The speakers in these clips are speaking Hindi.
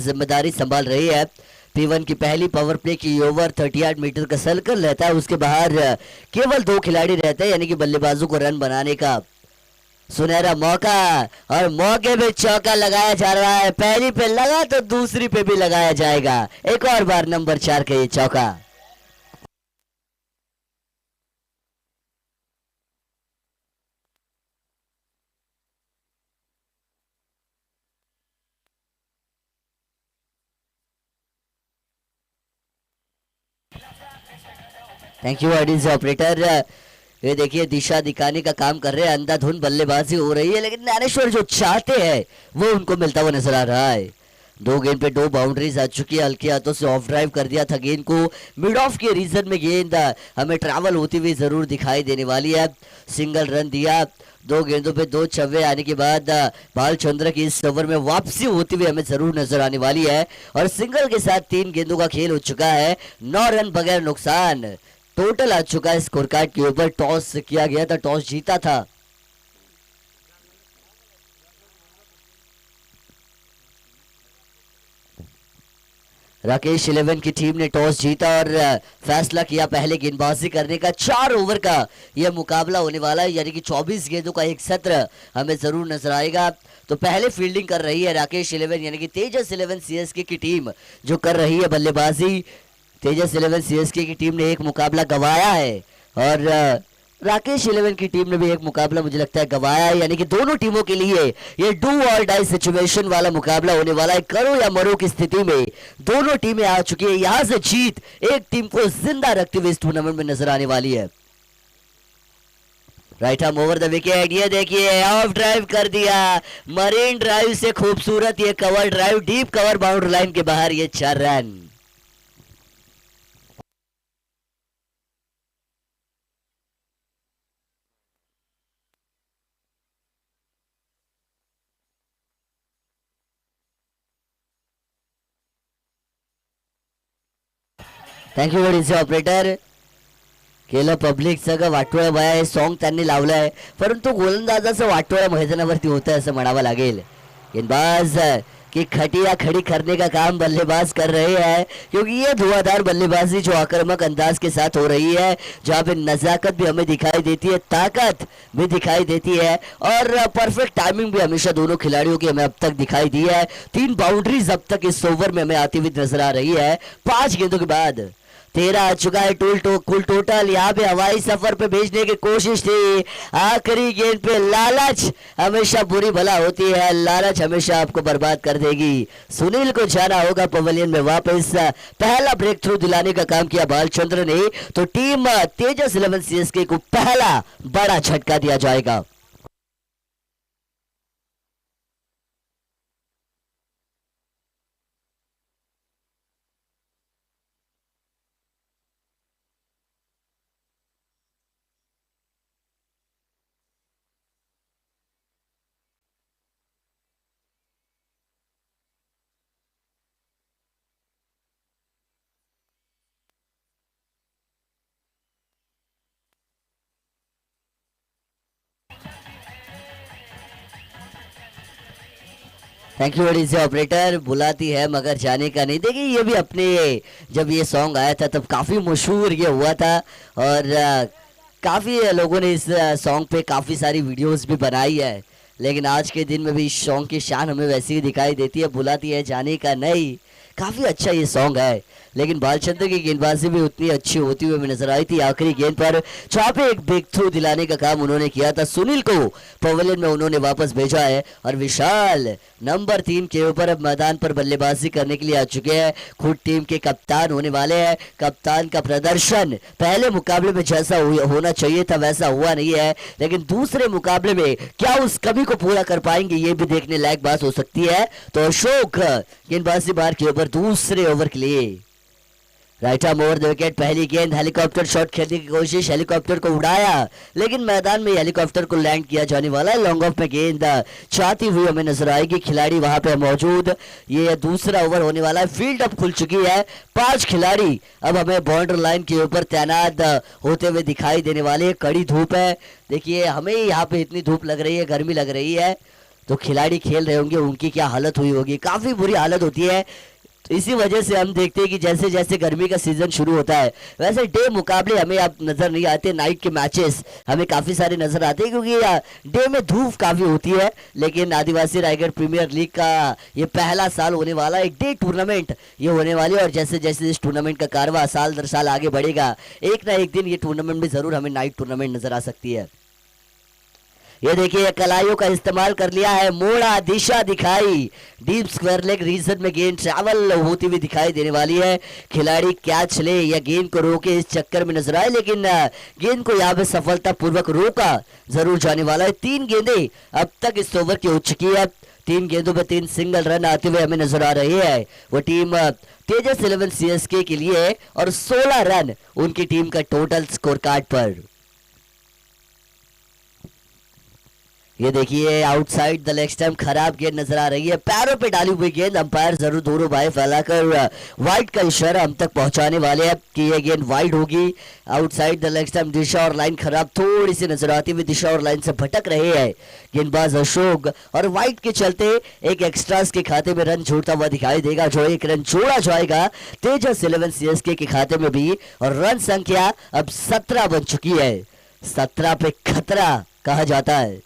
जिम्मेदारी संभाल रही है। P1 की पहली पावर प्ले की ओवर 38 मीटर का सर्कल रहता है, उसके बाहर केवल 2 खिलाड़ी रहते हैं, यानी कि बल्लेबाजों को रन बनाने का सुनहरा मौका। और मौके पे चौका लगाया जा रहा है, पहली पे लगा तो दूसरी पे भी लगाया जाएगा। एक और बार नंबर 4 का ये चौका। Thank you Aedes operator. ये देखिए दिशा दिखाने का काम कर रहे हैं, अंधाधुंध बल्लेबाजी हो रही है, लेकिन ज्ञानेश्वर जो चाहते हैं वो उनको मिलता हुआ नजर आ रहा है। 2 गेंद पे 2 बाउंड्रीज आ चुकी है, हल्के हाथों से ऑफ ड्राइव कर दिया था गेंद को। मिड ऑफ के रीजन में गेंद हमें ट्रैवल होती हुई जरूर दिखाई देने वाली है। सिंगल रन दिया, 2 गेंदों पे 2 छक्के आने के बाद बालचंद्र की इस ओवर में वापसी होती हुई हमें जरूर नजर आने वाली है। और सिंगल के साथ 3 गेंदों का खेल हो चुका है, 9 रन बगैर नुकसान टोटल आ चुका है स्कोर कार्ड के ऊपर। टॉस किया गया था, टॉस जीता था। राकेश 11 की टीम ने टॉस जीता और फैसला किया पहले गेंदबाजी करने का। 4 ओवर का यह मुकाबला होने वाला है, यानी कि 24 गेंदों का एक सत्र हमें जरूर नजर आएगा। तो पहले फील्डिंग कर रही है राकेश 11 यानी कि तेजस 11 सीएसके की टीम जो कर रही है बल्लेबाजी। तेजस 11 सीएसके की टीम ने एक मुकाबला गंवाया है और राकेश 11 की टीम ने भी एक मुकाबला मुझे लगता है गंवाया है, यानी कि दोनों टीमों के लिए ये डू और डाई सिचुएशन वाला मुकाबला होने वाला है। करो या मरो की स्थिति में दोनों टीमें आ चुकी है। यहां से जीत एक टीम को जिंदा रखते हुए इस टूर्नामेंट में नजर आने वाली है। Right arm over the wicket, ये देखिए ऑफ ड्राइव कर दिया, मरीन ड्राइव से खूबसूरत ये cover drive, deep cover boundary line के बाहर, ये 4 run. Thank you very operator. केलं पब्लिक सगळं वाटोळं बया हे सॉन्ग त्यांनी लावलंय, परंतु गोलंदाजाचं वाटोळं मैदानावरती होतं असं म्हणावं लागेल. गेंदबाज की खटिया खड़ी करने का काम बल्लेबाज कर रहे हैं, क्योंकि ये धुआंधार बल्लेबाजी जो आक्रामक अंदाज के साथ हो रही है, जहाँ पे नजाकत भी हमें दिखाई देती है, ताकत भी दिखाई देती है और परफेक्ट टाइमिंग भी हमेशा दोनों खिलाड़ियों की हमें अब तक दिखाई दी है. 3 बाउंड्रीज अब तक इस ओवर में हमें आती हुई नजर आ रही है 5 गेंदों के बाद. 13 आ चुका है कुल टोटल. यहाँ पे हवाई सफर पे भेजने की कोशिश थी, आखिरी गेंद पे लालच हमेशा बुरी भला होती है, लालच हमेशा आपको बर्बाद कर देगी. सुनील को जाना होगा पवेलियन में वापस. पहला ब्रेक थ्रू दिलाने का काम किया बालचंद्र ने, तो टीम तेजस 11 सीएसके को पहला बड़ा झटका दिया जाएगा. Thank you very operator. बुलाती है मगर जाने का नहीं. देखिए ये भी अपने जब ये सॉन्ग आया था तब काफ़ी मशहूर ये हुआ था और काफ़ी लोगों ने इस सॉन्ग पे काफ़ी सारी वीडियोस भी बनाई है, लेकिन आज के दिन में भी इस सॉन्ग की शान हमें वैसी ही दिखाई देती है. बुलाती है जाने का नहीं, काफ़ी अच्छा ये सॉन्ग है, लेकिन बालचंद्र की गेंदबाजी भी उतनी अच्छी होती हुई नजर आई थी. आखिरी गेंद पर जहाँ पे एक ब्रेक थ्रू दिलाने का काम उन्होंने किया था, सुनील को पवेलियन में उन्होंने वापस भेजा है और विशाल नंबर 3 के ऊपर अब मैदान पर बल्लेबाजी करने के लिए आ चुके हैं. खुद टीम के कप्तान होने वाले हैं. कप्तान का प्रदर्शन पहले मुकाबले में जैसा होना चाहिए था वैसा हुआ नहीं है, लेकिन दूसरे मुकाबले में क्या उस कमी को पूरा कर पाएंगे ये भी देखने लायक बात हो सकती है. तो अशोक गेंदबाजी बार के ऊपर दूसरे ओवर के लिए. Right arm over the wicket. पहली गेंद हेलीकॉप्टर शॉट खेलने की कोशिश, हेलीकॉप्टर को उड़ाया लेकिन मैदान में हेलीकॉप्टर को लैंड किया जाने वाला है. लॉन्ग ऑफ में गेंद चाहती हुई हमें नजर आएगी, खिलाड़ी वहां पे मौजूद. ये दूसरा ओवर होने वाला है. फील्ड अब खुल चुकी है, 5 खिलाड़ी अब हमें बॉर्डर लाइन के ऊपर तैनात होते हुए दिखाई देने वाले. कड़ी धूप है, देखिए हमें यहाँ पे इतनी धूप लग रही है, गर्मी लग रही है, तो खिलाड़ी खेल रहे होंगे, उनकी क्या हालत हुई होगी, काफी बुरी हालत होती है। तो इसी वजह से हम देखते हैं कि जैसे जैसे गर्मी का सीजन शुरू होता है, वैसे डे मुकाबले हमें अब नजर नहीं आते, नाइट के मैचेस हमें काफी सारे नजर आते हैं, क्योंकि डे में धूप काफी होती है। लेकिन आदिवासी रायगढ़ प्रीमियर लीग का ये पहला साल होने वाला है, एक डे टूर्नामेंट ये होने वाली है। और जैसे जैसे इस टूर्नामेंट का कारवा साल दर साल आगे बढ़ेगा, एक ना एक दिन ये टूर्नामेंट में जरूर हमें नाइट टूर्नामेंट नजर आ सकती है। ये देखिए कलाइयों का इस्तेमाल कर लिया है, मोड़ा दिशा दिखाई, डीप स्क्वायर लेग रीजन में गेंद ट्रैवल होती हुई दिखाई देने वाली है। खिलाड़ी कैच ले या गेंद को रोके इस चक्कर में नजर आए, लेकिन गेंद को यहाँ पे सफलतापूर्वक रोका जरूर जाने वाला है। 3 गेंदें अब तक इस ओवर की हो चुकी है, 3 गेंदों पे 3 सिंगल रन आते हुए हमें नजर आ रहे हैं। वो टीम तेजस 11 सीएसके के लिए है और 16 रन उनकी टीम का टोटल स्कोर कार्ड पर। ये देखिए आउटसाइड द लेग स्टंप, खराब गेंद नजर आ रही है, पैरों पे डाली हुई गेंद, अंपायर जरूर दोनों बाएं फैलाकर वाइड का इशारा हम तक पहुंचाने वाले हैं कि ये गेंद वाइड होगी। आउटसाइड द लेग स्टंप, दिशा और लाइन खराब थोड़ी सी नजर आती हुई, दिशा और लाइन से भटक रहे हैं गेंदबाज अशोक, और वाइड के चलते एक एक्स्ट्रास के खाते में रन जोड़ता हुआ दिखाई देगा, जो एक रन जोड़ा जाएगा तेजस 11 सीएसके के खाते में भी। और रन संख्या अब 17 बन चुकी है, 17 पे खतरा कहा जाता है।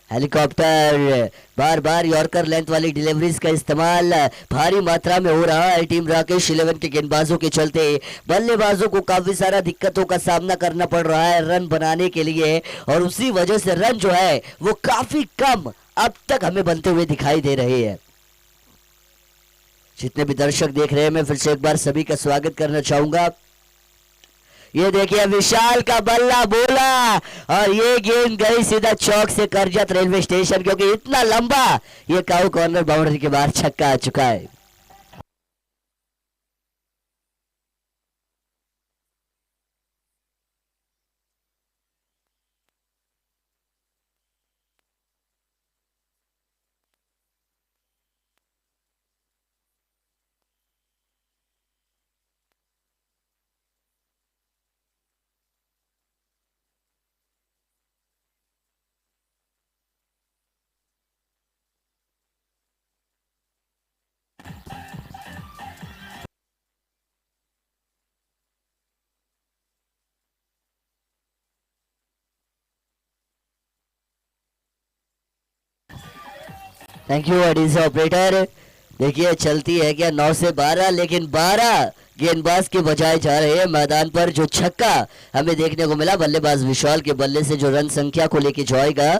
हेलीकॉप्टर, बार बार यॉर्कर लेंथ वाली डिलीवरीज का इस्तेमाल भारी मात्रा में हो रहा है टीम राकेश 11 के गेंदबाजों के चलते। बल्लेबाजों को काफी सारा दिक्कतों का सामना करना पड़ रहा है रन बनाने के लिए, और उसी वजह से रन जो है वो काफी कम अब तक हमें बनते हुए दिखाई दे रहे हैं। जितने भी दर्शक देख रहे हैं, मैं फिर से एक बार सभी का स्वागत करना चाहूंगा। ये देखिए विशाल का बल्ला बोला और ये गेंद गई सीधा चौक से करजत रेलवे स्टेशन, क्योंकि इतना लंबा ये काउ कॉर्नर बाउंड्री के बाहर छक्का आ चुका है। Thank you ADC operator. देखिए चलती है क्या 9 से 12, लेकिन 12 गेंदबाज के बजाय जा रहे हैं मैदान पर। जो छक्का हमें देखने को मिला बल्लेबाज विशाल के बल्ले से, जो रन संख्या को लेके जाएगा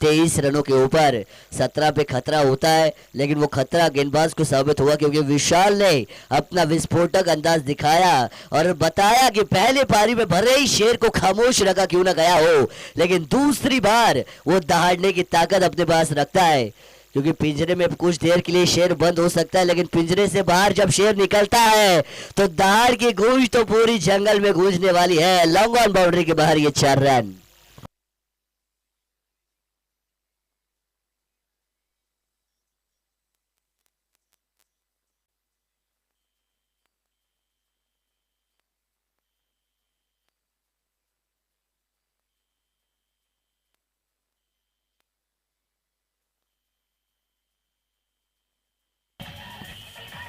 23 रनों के ऊपर। 17 पे खतरा होता है, लेकिन वो खतरा गेंदबाज को साबित हुआ, क्योंकि विशाल ने अपना विस्फोटक अंदाज दिखाया और बताया कि पहले पारी में भले ही शेर को खामोश रखा क्यों ना गया हो, लेकिन दूसरी बार वो दहाड़ने की ताकत अपने पास रखता है। क्योंकि पिंजरे में कुछ देर के लिए शेर बंद हो सकता है, लेकिन पिंजरे से बाहर जब शेर निकलता है तो दहाड़ की गूंज तो पूरी जंगल में गूंजने वाली है। लॉन्ग ऑन बाउंड्री के बाहर ये 4 run.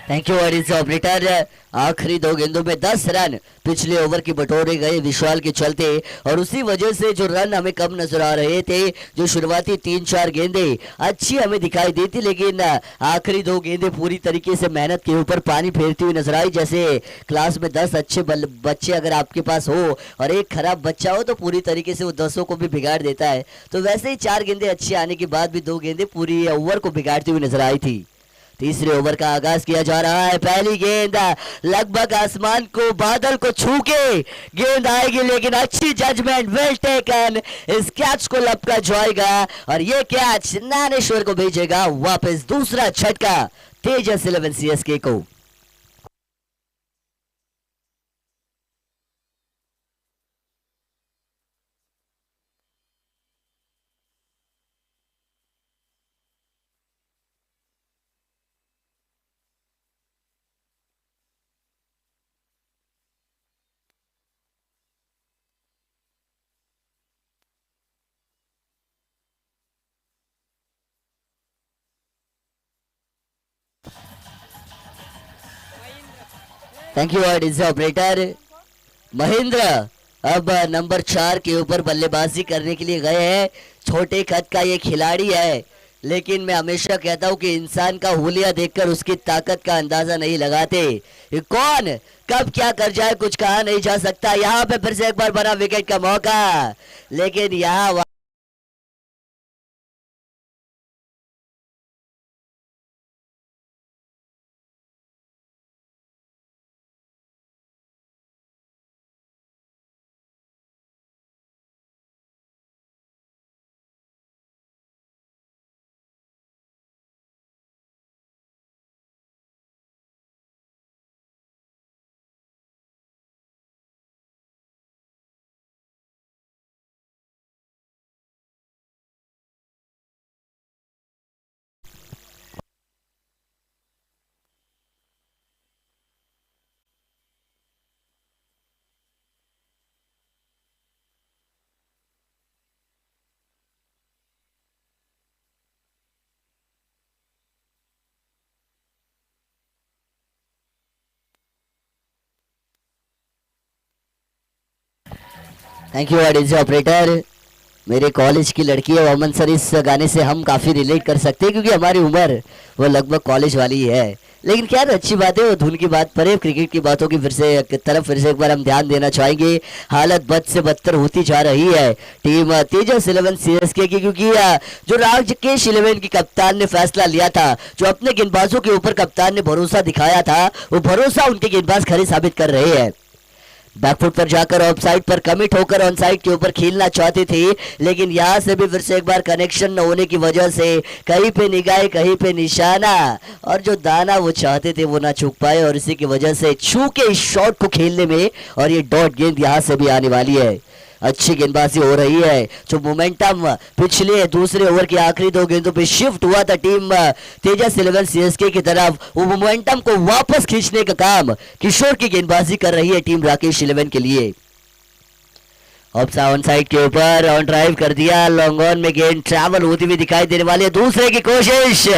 Thank you Aedes operator. आखिरी 2 गेंदों में 10 रन पिछले ओवर की बटोरे गए विशाल के चलते, और उसी वजह से जो रन हमें कम नजर आ रहे थे। जो शुरुआती 3-4 गेंदें अच्छी हमें दिखाई दी थी, लेकिन आखिरी 2 गेंदें पूरी तरीके से मेहनत के ऊपर पानी फेरती हुई नजर आई। जैसे क्लास में 10 अच्छे बच्चे अगर आपके पास हो और एक खराब बच्चा हो, तो पूरी तरीके से वो 10 को भी बिगाड़ देता है। तो वैसे ही 4 गेंदें अच्छी आने के बाद भी 2 गेंदें पूरी ओवर को बिगाड़ती हुई नजर आई थी। तीसरे ओवर का आगाज किया जा रहा है। पहली गेंद लगभग आसमान को, बादल को छू के गेंद आएगी, लेकिन अच्छी जजमेंट, वेल टेकन, इस कैच को लपका जाएगा और ये कैच ज्ञानेश्वर को भेजेगा वापस। दूसरा झटका तेजस 11 सीएसके को। Thank you is operator Mahendra. अब नंबर 4 के ऊपर बल्लेबाजी करने के लिए गए हैं। छोटे कद का ये खिलाड़ी है, लेकिन मैं हमेशा कहता हूं कि इंसान का हुलिया देखकर उसकी ताकत का अंदाजा नहीं लगाते। ये कौन कब क्या कर जाए कुछ कहा नहीं जा सकता। यहाँ पे फिर से एक बार बना विकेट का मौका, लेकिन यहाँ थैंक यू एडीसी ऑपरेटर। मेरे कॉलेज की लड़की है वमन सर, इस गाने से हम काफ़ी रिलेट कर सकते हैं क्योंकि हमारी उम्र वो लगभग कॉलेज वाली ही है। लेकिन क्या अच्छी बात है, वो धुन की बात पर है, क्रिकेट की बातों की फिर से एक बार हम ध्यान देना चाहेंगे। हालत बद से बदतर होती जा रही है टीम तेजस 11 सीएसके की, क्योंकि जो राकेश 11 की कप्तान ने फैसला लिया था, जो अपने गेंदबाजों के ऊपर कप्तान ने भरोसा दिखाया था, वो भरोसा उनके गेंदबाज खरे साबित कर रहे हैं। बैकफुट पर जाकर ऑफ साइड पर कमिट होकर ऑन साइड के ऊपर खेलना चाहती थी, लेकिन यहां से भी फिर से एक बार कनेक्शन न होने की वजह से कहीं पे निगाह कहीं पे निशाना, और जो दाना वो चाहते थे वो ना चूक पाए, और इसी की वजह से छू के इस शॉट को खेलने में, और ये डॉट गेंद यहां से भी आने वाली है। अच्छी गेंदबाजी हो रही है। जो मोमेंटम पिछले दूसरे ओवर की आखिरी 2 गेंदों पे शिफ्ट हुआ था टीम तेजस 11 सीएसके की तरफ, वो मोमेंटम को वापस खींचने का काम किशोर की गेंदबाजी कर रही है टीम राकेश 11 के लिए। ऑन साइड के ऊपर ऑन ड्राइव कर दिया, लॉन्ग ऑन में गेंद ट्रैवल होती हुई दिखाई देने वाली है। दूसरे की कोशिश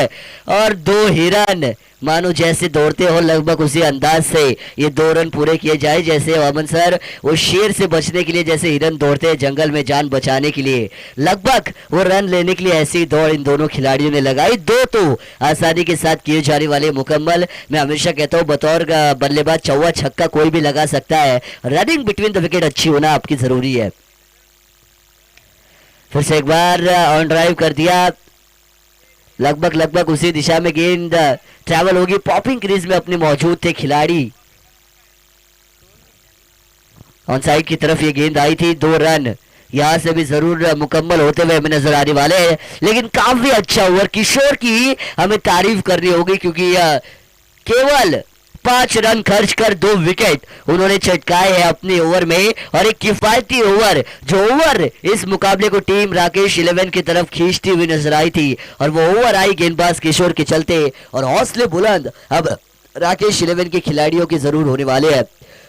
और 2 हिरन, मानो जैसे दौड़ते हो लगभग उसी अंदाज से ये 2 रन पूरे किए जाए, जैसे अमन सर वो शेर से बचने के लिए जैसे हिरन दौड़ते हैं जंगल में जान बचाने के लिए, लगभग वो रन लेने के लिए ऐसी दौड़ इन दोनों खिलाड़ियों ने लगाई। 2 तो आसानी के साथ किए जाने वाले मुकम्मल। मैं हमेशा कहता हूँ बतौर बल्लेबाज चौवा छक्का कोई भी लगा सकता है, रनिंग बिटवीन द विकेट अच्छी होना आपकी जरूरी है। फिर से एक बार ऑन ड्राइव कर दिया, लगभग उसी दिशा में गेंद ट्रैवल होगी। पॉपिंग क्रीज में अपने मौजूद थे खिलाड़ी। ऑन साइड की तरफ ये गेंद आई थी, 2 रन यहां से भी जरूर मुकम्मल होते हुए हमें नजर आने वाले हैं। लेकिन काफी अच्छा ओवर किशोर की हमें तारीफ करनी होगी, क्योंकि केवल 5 रन खर्च कर 2 विकेट उन्होंने चटकाए हैं अपने ओवर में, और एक किफायती ओवर, जो ओवर इस मुकाबले को टीम राकेश 11 की तरफ खींचती हुई नजर आई थी, और वो ओवर आई गेंदबाज किशोर के चलते, और हौसले बुलंद अब राकेश 11 के खिलाड़ियों के जरूर होने वाले हैं।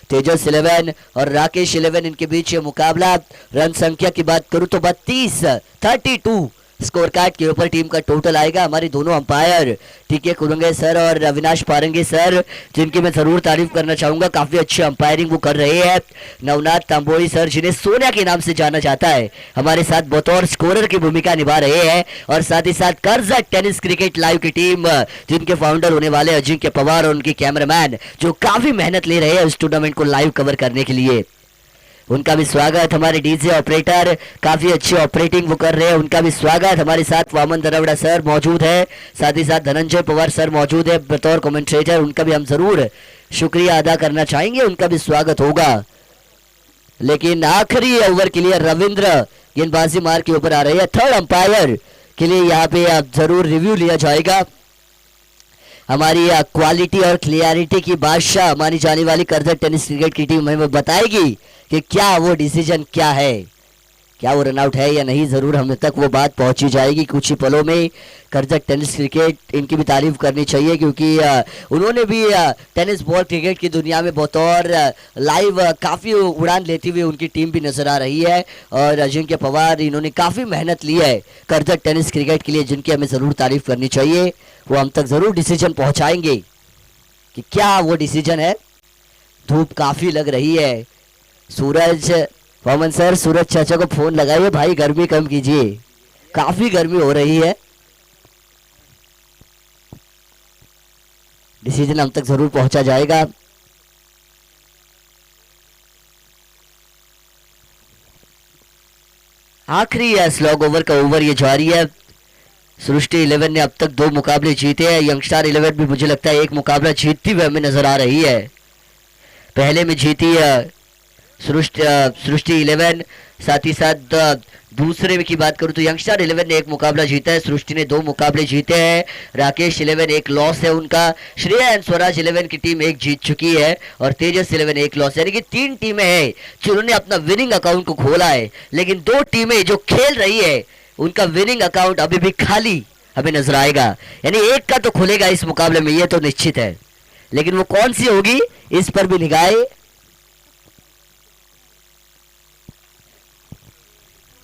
तेजस 11 और राकेश 11 इनके बीच ये मुकाबला, रन संख्या की बात करूं तो 32 स्कोर कार्ड के ऊपर टीम का टोटल आएगा। हमारे दोनों अंपायर टीके कुरंगे सर और अविनाश पारंगे सर, जिनकी मैं जरूर तारीफ करना चाहूंगा, काफी अच्छी अंपायरिंग वो कर रहे हैं। नवनाथ तांबोई सर, जिन्हें सोनिया के नाम से जाना जाता है, हमारे साथ बतौर स्कोरर की भूमिका निभा रहे हैं, और साथ ही साथ कर्जत टेनिस क्रिकेट लाइव की टीम, जिनके फाउंडर होने वाले अजिंक्य पवार और उनके कैमरामैन, जो काफी मेहनत ले रहे हैं इस टूर्नामेंट को लाइव कवर करने के लिए, उनका भी स्वागत। हमारे डीजे ऑपरेटर काफी अच्छी ऑपरेटिंग वो कर रहे हैं, उनका भी स्वागत। हमारे साथ वामन दरवड़ा सर मौजूद है, साथ ही साथ धनंजय पवार सर मौजूद है बतौर कमेंट्रेटर, उनका भी हम जरूर शुक्रिया अदा करना चाहेंगे, उनका भी स्वागत होगा। लेकिन आखिरी ओवर के लिए रविंद्र गेंदबाजी मार के ऊपर आ रही है, थर्ड अंपायर के लिए यहाँ पे जरूर रिव्यू लिया जाएगा। हमारी क्वालिटी और क्लियरिटी की बादशाह मानी जाने वाली कर्जत टेनिस क्रिकेट की टीम हमें बताएगी कि क्या वो डिसीजन क्या है, क्या वो रनआउट है या नहीं। जरूर हम तक वो बात पहुंची जाएगी कुछ ही पलों में। कर्जत टेनिस क्रिकेट, इनकी भी तारीफ करनी चाहिए, क्योंकि उन्होंने भी टेनिस बॉल क्रिकेट की दुनिया में बतौर लाइव काफ़ी उड़ान लेती हुई उनकी टीम भी नजर आ रही है, और अजिंक्य पवार इन्होंने काफ़ी मेहनत ली है कर्जत टेनिस क्रिकेट के लिए, जिनकी हमें ज़रूर तारीफ करनी चाहिए। वो हम तक ज़रूर डिसीजन पहुँचाएंगे कि क्या वो डिसीजन है। धूप काफी लग रही है। सूरज पवन सर, सूरज चाचा को फोन लगाइए भाई, गर्मी कम कीजिए, काफी गर्मी हो रही है। डिसीजन हम तक जरूर पहुंचा जाएगा। आखिरी स्लॉग ओवर का ओवर ये जारी है। सृष्टि 11 ने अब तक 2 मुकाबले जीते हैं। यंगस्टार 11 भी मुझे लगता है एक मुकाबला जीतती हुई हमें नजर आ रही है। पहले में जीती सृष्टि 11, साथ ही साथ दूसरे में की बात करूं तो यंगस्टार 11 ने एक मुकाबला जीता है, सृष्टि ने 2 मुकाबले जीते हैं। राकेश 11 एक लॉस है उनका। श्रेया एंड स्वराज 11 की टीम एक जीत चुकी है और तेजस 11 एक लॉस है। यानी कि 3 टीमें हैं जिन्होंने अपना विनिंग अकाउंट को खोला है, लेकिन 2 टीमें जो खेल रही है उनका विनिंग अकाउंट अभी भी खाली हमें नजर आएगा। यानी एक का तो खुलेगा इस मुकाबले में, ये तो निश्चित है, लेकिन वो कौन सी होगी इस पर भी निगाहें।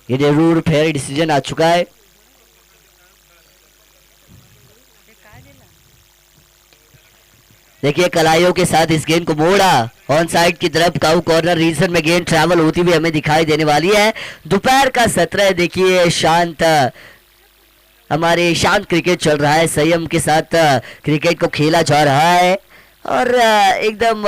ये जरूर फेयर डिसीजन आ चुका है। देखिए कलाइयों के साथ इस गेंद को मोड़ा ऑन साइड की तरफ, काउ कॉर्नर रीजन में गेंद ट्रैवल होती हुई हमें दिखाई देने वाली है। दोपहर का सत्र है, देखिए शांत, हमारे शांत क्रिकेट चल रहा है, संयम के साथ क्रिकेट को खेला जा रहा है और एकदम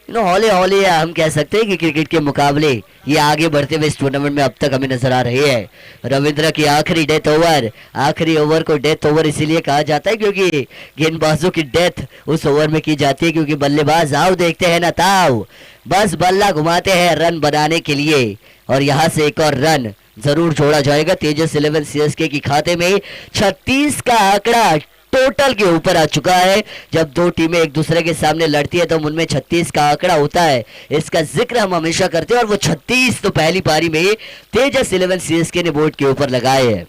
हौले हौले हम कह सकते हैं कि क्रिकेट के मुकाबले ये आगे बढ़ते हुए इस टूर्नामेंट में अब तक हमें नजर आ रहे हैं। रविंद्र की आखिरी डेथ ओवर, आखिरी ओवर को डेथ ओवर इसीलिए कहा जाता है क्योंकि गेंदबाजों की डेथ उस ओवर में की जाती है, क्योंकि बल्लेबाज आओ देखते हैं ना ताओ, बस बल्ला घुमाते हैं रन बनाने के लिए। और यहाँ से एक और रन जरूर जोड़ा जाएगा। तेजस 11 सीएसके की खाते में 36 का आंकड़ा टोटल के ऊपर आ चुका है। जब 2 टीमें एक दूसरे के सामने लड़ती है तो उनमें 36 का आंकड़ा होता है, इसका जिक्र हम हमेशा करते हैं। और वो 36 तो पहली पारी में तेजस 11 सीएसके ने बोर्ड के ऊपर लगाए हैं।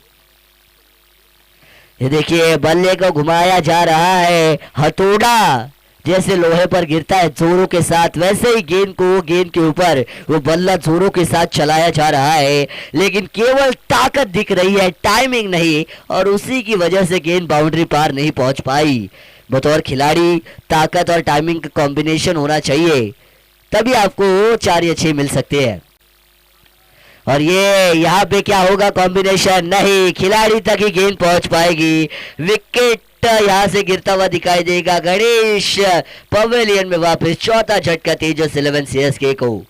ये देखिए बल्ले को घुमाया जा रहा है, हथौड़ा जैसे लोहे पर गिरता है जोरों के साथ, वैसे ही गेंद के ऊपर वो बल्ला जोरों के साथ चलाया जा रहा है, लेकिन केवल ताकत दिख रही है, टाइमिंग नहीं, और उसी की वजह से गेंद बाउंड्री पार नहीं पहुंच पाई। बतौर खिलाड़ी ताकत और टाइमिंग का कॉम्बिनेशन होना चाहिए, तभी आपको 4 या 6 मिल सकते हैं। और ये यहाँ पे क्या होगा, कॉम्बिनेशन नहीं, खिलाड़ी तक ही गेंद पहुंच पाएगी। विकेट यहां से गिरता हुआ दिखाई देगा। गणेश पवेलियन में वापस, चौथा झटका तेजस 11 सीएसके को।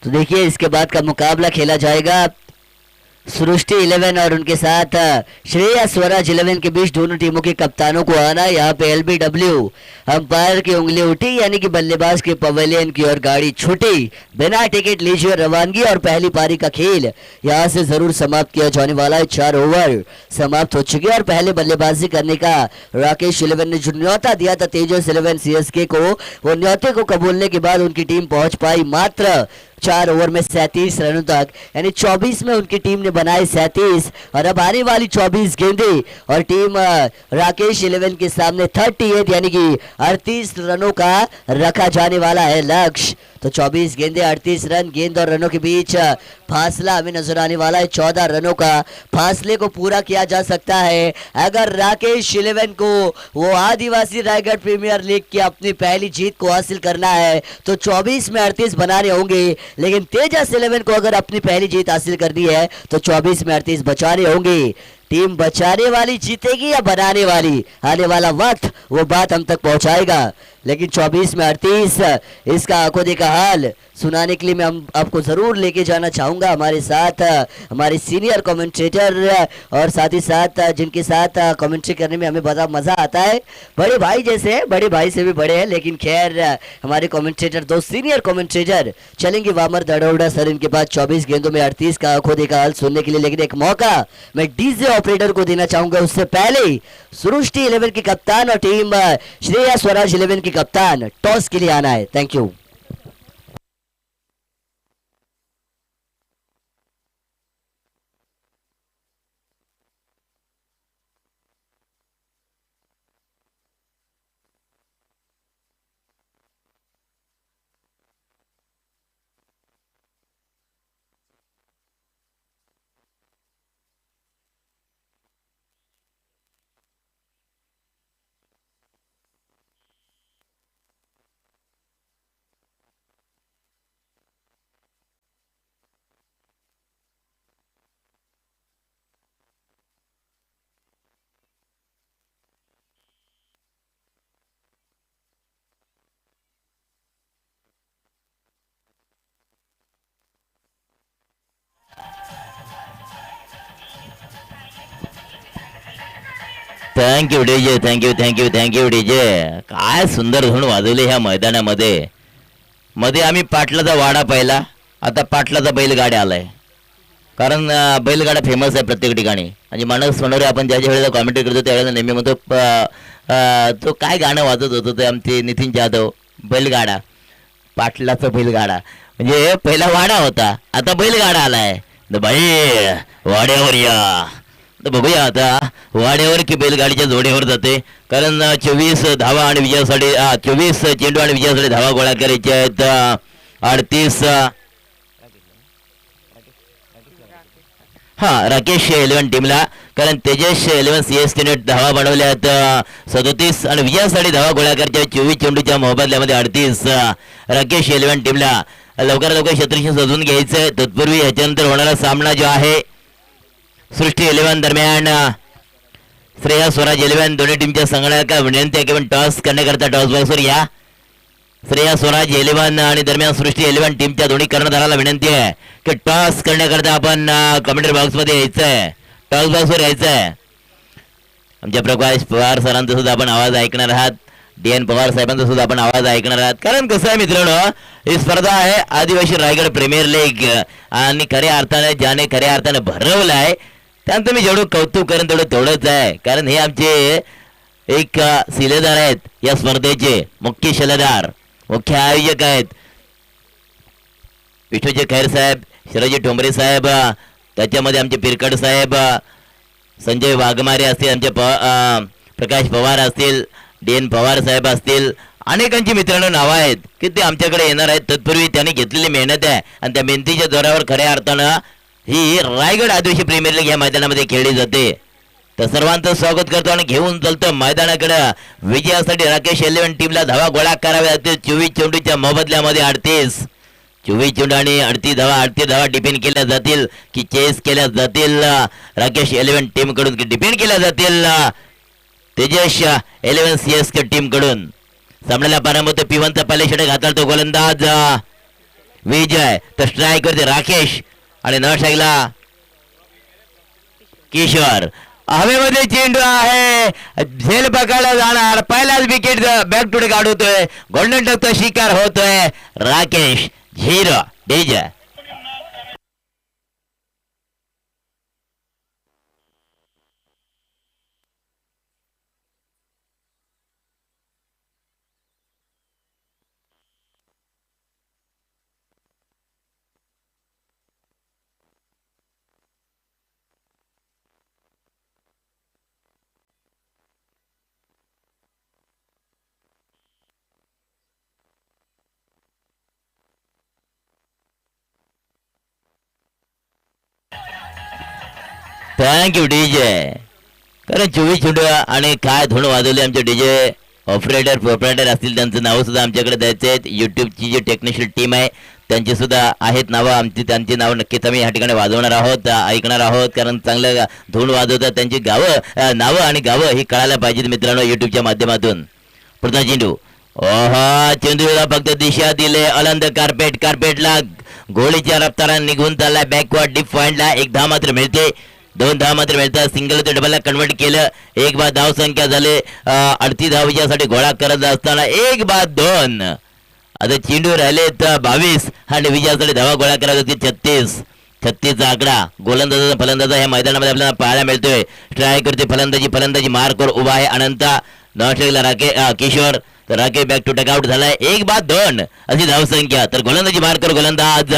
तो देखिए इसके बाद का मुकाबला खेला जाएगा सृष्टि 11 और उनके साथ श्रेया स्वराज 11 के बीच। दोनों टीमों के कप्तानों को आना, यहाँ पे LBW अंपायर की उंगली उठी, यानी कि बल्लेबाज के पवेलियन की ओर गाड़ी छूटी। बिना टिकट लीजिए रवानगी और पहली पारी का खेल यहाँ से जरूर समाप्त किया जाने वाला है। 4 ओवर समाप्त हो चुके हैं और पहले बल्लेबाजी करने का राकेश 11 ने जो न्योता दिया था तेजस 11 सीएसके को, वो न्योते को कबूलने के बाद उनकी टीम पहुंच पाई मात्र 4 ओवर में 37 रनों तक, यानी 24 में उनकी टीम ने बनाए 37। और अब आने वाली 24 गेंदें और टीम राकेश 11 के सामने 38 यानी कि 38 रनों का रखा जाने वाला है लक्ष्य। तो 24 गेंदें 38 रन, गेंद और रनों के बीच फासला हमें नजर आने वाला है 14 रनों का। फासले को पूरा किया जा सकता है अगर राकेश 11 को वो आदिवासी रायगढ़ प्रीमियर लीग की अपनी पहली जीत को हासिल करना है तो 24 में 38 बनाने होंगे, लेकिन तेजस 11 को अगर अपनी पहली जीत हासिल करनी है तो 24 में 38 बचाने होंगे। टीम बचाने वाली जीतेगी या बनाने वाली, आने वाला वक्त वो बात हम तक पहुंचाएगा। लेकिन 24 में 38 इसका आंखों देखा हाल सुनाने के लिए मैं हम आपको ज़रूर लेके जाना चाहूँगा हमारे साथ हमारे सीनियर कमेंटेटर और साथ ही साथ जिनके साथ कमेंट्री करने में हमें बड़ा मज़ा आता है। बड़े भाई जैसे हैं, बड़े भाई से भी बड़े हैं, लेकिन खैर हमारे कमेंटेटर दो सीनियर कमेंटेटर चलेंगे वामर दड़ौड़ा सर इनके पास 24 गेंदों में 38 का आंखों देखा हाल सुनने के लिए। लेकिन एक मौका मैं डीजे ऑपरेटर को देना चाहूँगा, उससे पहले सृष्टि 11 की कप्तान और टीम श्रेया स्वराज 11 की कप्तान टॉस के लिए आना है। Thank you. Thank you DJ, thank you DJ. काय सुंदर धून वाजवली ह्या मैदानामध्ये. मध्ये आम्ही पाटलाचा वाडा पाहिला, आता पाटलाचा बैलगाड्या आलाय. कारण बैलगाडा फेमस आहे प्रत्येक ठिकाणी. आणि मानस सोनवरे आपण ज्या ज्या वेळेला कॉमेंट्री करतो त्यावेळेला नेहमी म्हणतो तो काय गाणं वाजत होतं ते आमचे नितीन जाधव, बैलगाडा, पाटलाचा बैलगाडा. म्हणजे पहिला वाडा होता, आता बैलगाडा आलाय. बाई वाड्यावर या. तर बघूया आता वाड्यावर की बैलगाडीच्या जोड्यावर जाते. कारण 24 धावा आणि विजयासाठी 24 चेंडू आणि विजयासाठी धावा गोळा करायचे आहेत. 38 राकेश 11 टीमला. कारण तेजस 11 CS टीने धावा बनवल्या आहेत 37 आणि विजयासाठी धावा गोळा करायच्या 24 चेंडूच्या मोबदल्यामध्ये 38 राकेश 11 टीमला. लवकर लवकर क्षेत्रक्षण सजवून घ्यायचंय. तत्पूर्वी ह्याच्यानंतर होणारा सामना जो आहे सृष्टी 11 दरम्यान श्रेया स्वराज 11 दोन्ही टीमच्या संघटनाला विनंती आहे की टॉस करण्याकरता टॉस बॉक्सवर या. श्रेया स्वराज 11 आणि दरम्यान सृष्टी 11 टीमच्या दोन्ही कर्णधाराला विनंती आहे की टॉस करण्याकरता आपण कमेंट्री बॉक्समध्ये यायचंय, टॉस बॉक्सवर यायचंय. आमच्या प्रकाश पवार सरांचा सुद्धा आपण आवाज ऐकणार आहात, DN पवार साहेबांचा सुद्धा आपण आवाज ऐकणार आहात. कारण कसं आहे मित्रांनो, ही स्पर्धा आहे आदिवासी रायगड प्रीमियर लीग आणि खऱ्या अर्थाने ज्याने खऱ्या अर्थाने भरवलाय त्यांचं मी जेवढं कौतुक करेन तेवढंच आहे. कारण हे आमचे एक शिलेदार आहेत या स्पर्धेचे, मुख्य शिलेदार, मुख्य आयोजक आहेत विष्णूजी खैर साहेब, शिराजी ठोंबरे साहेब, त्याच्यामध्ये आमचे पिरकड साहेब, संजय वाघमारे असतील, आमचे प्रकाश पवार असतील, DN पवार साहेब असतील. अनेकांची मित्रांनो नावं आहेत की ते आमच्याकडे येणार आहेत. तत्पूर्वी त्यांनी घेतलेली मेहनत आहे आणि त्या मेहनतीच्या जोरावर खऱ्या अर्थानं ही रायगड आदिवासी प्रीमियर लीग या मैदानामध्ये खेळली जाते. तर सर्वांचं स्वागत करतो आणि घेऊन चालतो मैदानाकडे. विजयासाठी राकेश 11 टीमला धावा गोळा कराव्या लागतील 24 चेंडूच्या मोबदल्यामध्ये 38. 24 चेंडू आणि 38 धावा डिपेंड केल्या जातील की चेस केल्या जातील राकेश 11 टीम कडून की डिपेंड केल्या जातील तेजस 11 CS टीम कडून. सामन्याला प्रारंभ होतो. P1चा पहिले षटक हाताळतो गोलंदाज विजय. तर स्ट्राईक वरती राकेश आणि न शाईला किशोर. हवेमध्ये चेंडू आहे, झेल पकडायला जाणार. पहिलाच विकेट बॅक टू काढतोय, गोल्डन टकचा शिकार होतोय राकेश. 0 डीजे. Thank you DJ. कारण 24 चेंडू आणि काय धूण वाजवली आमचे डीजे ऑपरेटर प्रोपरेटर असतील त्यांचं नाव सुद्धा आमच्याकडे द्यायचे आहेत. यूट्यूबची जी टेक्निशियल टीम आहे त्यांची सुद्धा आहेत नावं आमची. त्यांची नावं नक्कीच आम्ही या ठिकाणी वाजवणार आहोत, ऐकणार आहोत. कारण चांगलं धूण वाजवतात त्यांची नावं आणि गावं ही कळायला पाहिजेत मित्रांनो यूट्यूबच्या माध्यमातून. पुढचा चेंडू ओहा चेंडूला फक्त दिशा दिले अलंद कार्पेटला गोळीच्या रफ्ताराने निघून चाललाय बॅकवर्ड डीप पॉइंटला. एक धाव मात्र मिळते, 2 धाव मात्र मिळतात. सिंगल ते डबलला कन्वर्ट केलं. एक बाद धाव संख्या झाले 38 धाव विजयासाठी गोळा करत असताना 1 बाद 2. आता चेंडू राहिले 22 आणि विजयासाठी धावा गोळा करत होती 36चा आकडा. गोलंदाजा फलंदाजा ह्या मैदानामध्ये आपल्याला पाहायला मिळतोय. स्ट्राईक करते फलंदाजी मार्कवर उभा आहे अनंता. नॉस्ट्रेला किशोर तर राकेश बॅक टू टकआउट झालाय. 1 बाद 2 अशी धावसंख्या. तर गोलंदाजी मार्कर गोलंदाज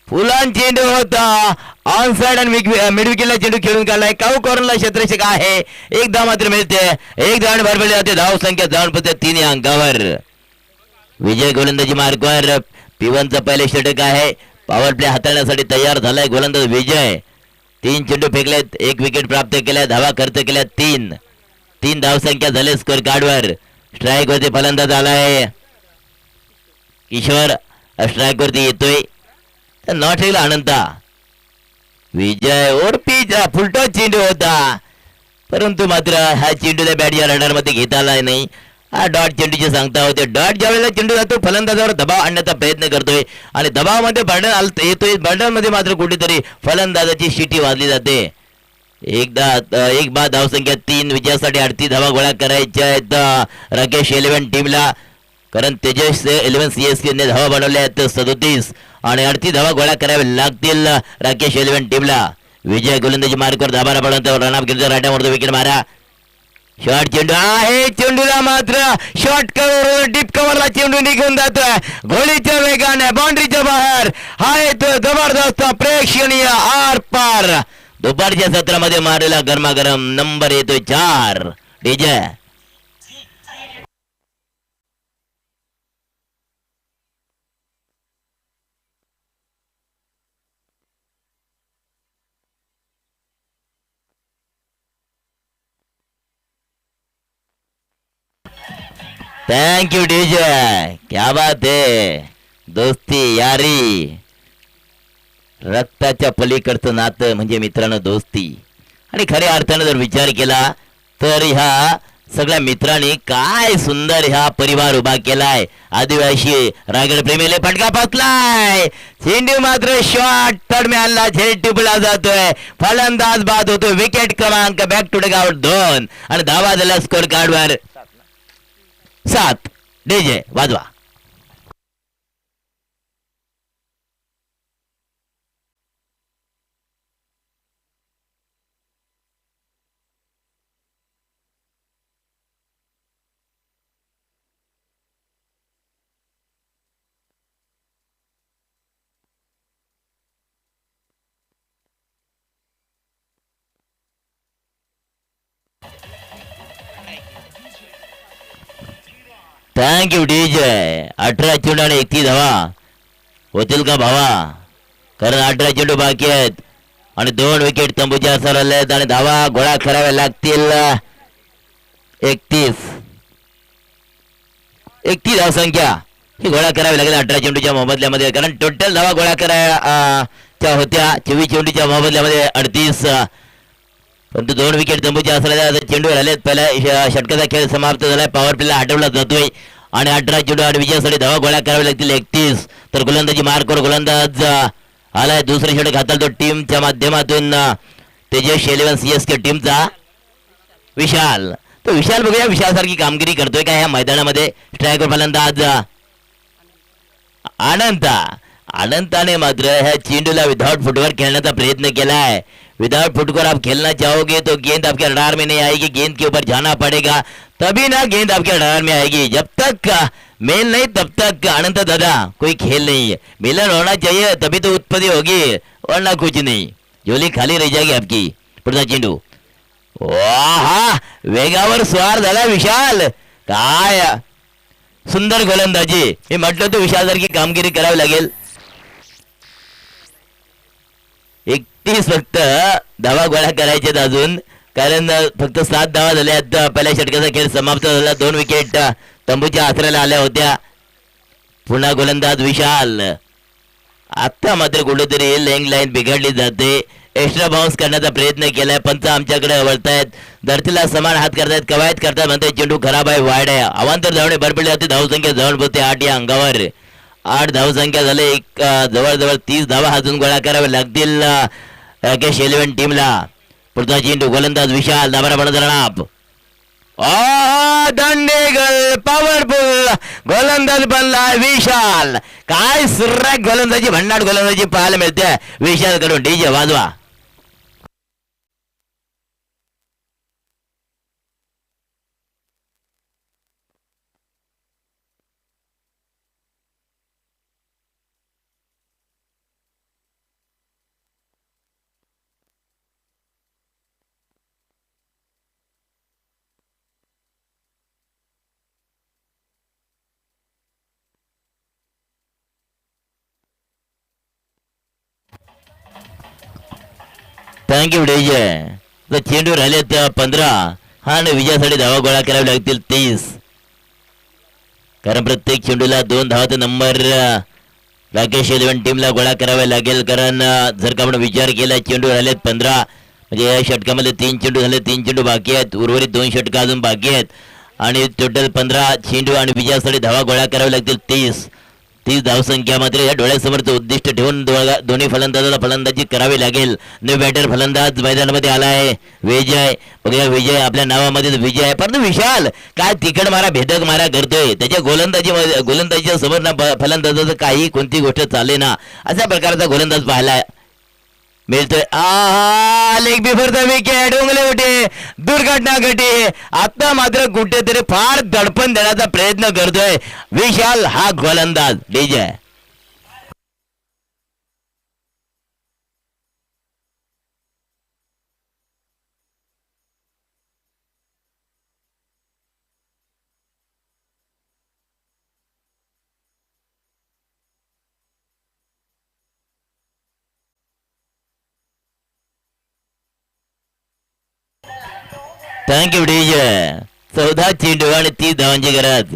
फुलान चेंडू होता ऑन साइड आणि मिड विकेटला चेंडू खेळून काढलाय. काऊ कॉर्नरला क्षेत्ररक्षक आहे. 1 धाव मात्र मिळते. 1 धाव भरभरली जाते. धाव संख्या जाऊन पडते 3 अंकावर. विजय गोलंदाजी मार्कवर P1चा पहिले षटक आहे. पॉवर प्ले हाताळण्यासाठी तयार झालाय गोलंदाज विजय. 3 चेंडू फेकलेत, 1 विकेट प्राप्त केल्या, धावा खर्च केल्या 3 धाव संख्या झाले स्कोर कार्डवर. स्ट्राईक वरती फलंदाज आलाय किशोर. स्ट्राईक वरती येतोय तर नॉट ठेवला अनंता. विजय ओरपीचा फुलटॉस चेंडू होता परंतु मात्र हा चेंडूला बॅटच्या रडार मध्ये घेता आला नाही. हा डॉट चेंडूची सांगता होते. डॉट ज्यावेळेला चेंडू जातो फलंदाजावर दबाव आणण्याचा प्रयत्न करतोय आणि दबावामध्ये बर्डन येतोय. बर्डन मध्ये मात्र कुठेतरी फलंदाजाची शिटी वाजली जाते. 1 बाद धाव संख्या 3 विजयासाठी 38 धावा गोळा करायच्या आहेत राकेश 11 टीमला. कारण तेजस 11 CSK ने धावा बनवल्या आहेत 37 आणि 38 धावा गोळा कराव्या लागतील राकेश 11 टीमला. विजय गोलंदाजी मार्कवर दाबारा पडून रनअप केलं. राट्यावर विकेट मारा. शॉर्ट चेंडू आहे. चेंडूला मात्र शॉर्ट कव्हर डीप कव्हरला चेंडू निघून जातोय गोळीच्या वेगाने बाउंड्रीच्या बाहेर. हा येतो जबरदस्त प्रेक्षणीय आर पार. दुपारच्या सत्रामध्ये मारलेला गरमागरम नंबर येतोय 4. DJ thank you DJ. क्या बात है. दोस्ती यारी रक्ताच्या पलीकडचं नातं म्हणजे मित्रांनो दोस्ती. आणि खऱ्या अर्थानं जर विचार केला तर ह्या सगळ्या मित्रांनी काय सुंदर ह्या परिवार उभा केलाय. आदिवासी रायगड प्रेमीले फटका बसलाय. चेंडू मात्र शॉट तडम्यानला झेल टिपला जातोय. फलंदाज बाद होतो. विकेट क्रमांक बॅक टू डगआउट 2 आणि धावा झाला स्कोर कार्डवर 7. डीजे वाजवा. Thank you DJ. 18 चेंडू आणि 31 धावा होतील का भावा. कारण 18 चेंडू बाकी आहेत आणि 2 विकेट तंबूच्या असर आलेत आणि धावा गोळा कराव्या लागतील 31 धाव संख्या ही गोळा करावी लागेल 18 चेंडूच्या मोबदल्यामध्ये. कारण टोटल धावा गोळा करायच्या होत्या 24 चेंडूच्या मोबदल्यामध्ये 38. परंतु 2 विकेट तंबूच्या असलेल्या चेंडू राहिलेत. पहिल्या षटकाचा खेळ समाप्त झालाय. पॉवर प्लेला हटवला जातोय आणि 18 चेंडू आणि विजयासाठी धावा गोळा करावे लागतील 31. तर गोलंदाजी मार्कवर गोलंदाज आलाय. दुसरे षटक हाताळतो टीमच्या माध्यमातून तेजस 11 CSK टीमचा विशाल. तो विशाल बघूया विशाल सारखी कामगिरी करतोय का ह्या मैदानामध्ये. स्ट्रायकर फलंदाज अनंताने मात्र ह्या चेंडूला विदाउट फुटवर खेलने का प्रयत्न किया है. विदाउट फुटकर आप खेलना चाहोगे तो गेंद आपके रडार में नहीं आएगी. गेंद के ऊपर जाना पड़ेगा तभी ना गेंद आपके रडार में आएगी. जब तक मेल नहीं तब तक अनंत दादा कोई खेल नहीं है. मिलन होना चाहिए तभी तो उत्पत्ति होगी वरना कुछ नहीं. झोली खाली रह जाएगी आपकी. पुढचा चेंडू वाह वेगावर स्वार झाला विशाल. काय सुंदर गोलंदाजी. हे म्हटलं तर विशाल सारखी कामगिरी करावी लागेल. 31 फक्त धावा गोळा करायचे अजून. कारण फक्त 7 धावा झाल्यात. पहिल्या षटकाचा खेळ समाप्त झाला. 2 विकेट तंबूच्या आसऱ्याला आल्या होत्या. पुन्हा गोलंदाज विशाल. आता मात्र कुठेतरी लेंग लाईन बिघडली जाते. एक्स्ट्रा बाउन्स करण्याचा प्रयत्न केलाय. पंच आमच्याकडे वळतायत, धरतीला समान हात करतायत, कवायत करतायत, म्हणते चेंडू खराब आहे, वाईड आहे. अवांतर धावणे भरपडले होते. धावसंख्या जवळ पोहोचते 8 या अंगावर. 8 धावसंख्या झाले. जवळजवळ 30 धावा अजून गोळा करावे लागतील राकेश 11 टीमला. पुढचा चेंडू गोलंदाज विशाल दाबारा बनत दंडेगल पॉवरफुल गोलंदाज बनला विशाल. काय सुर्राक गोलंदाजी, भन्नाट गोलंदाजी पाहायला मिळते विशाल कडून. डीजे वाजवा. Thank you DJ. तर चेंडू राहिले 15 हा, आणि विजयासाठी धावा गोळा करावे लागतील 30. कारण प्रत्येक चेंडूला 2 धावाचा नंबर राकेश 11 टीमला गोळा करावा लागेल. कारण जर का आपण विचार केला, चेंडू राहिलेत 15, म्हणजे या षटकामध्ये 3 चेंडू झाले, 3 चेंडू बाकी आहेत, उर्वरित 2 षटकं अजून बाकी आहेत, आणि टोटल 15 चेंडू आणि विजयासाठी धावा गोळा करावे लागतील 30. 30 धावसंख्या मात्र या डोळ्यासमोरचं उद्दिष्ट ठेवून दोन्ही फलंदाजाला फलंदाजी करावी लागेल. न्यू बॅटर फलंदाज मैदानामध्ये आला आहे विजय. बघूया विजय आपल्या नावामध्ये विजय आहे, परंतु विशाल काय तिकड मारा भेदक मारा करतोय. त्याच्या गोलंदाजीच्या समोर ना फलंदाजाचं काही कोणती गोष्ट चाले ना, अशा प्रकारचा गोलंदाज पाहायला मिळतोय. लेग बिफोर द विकेट, उंगले उठे, दुर्घटना घटी. आता मात्र कुठेतरी फार दडपण देण्याचा प्रयत्न करतोय विशाल हा गोलंदाज. DJ thank you DJ. 14 चेंडू आणि 30 धावांची गरज.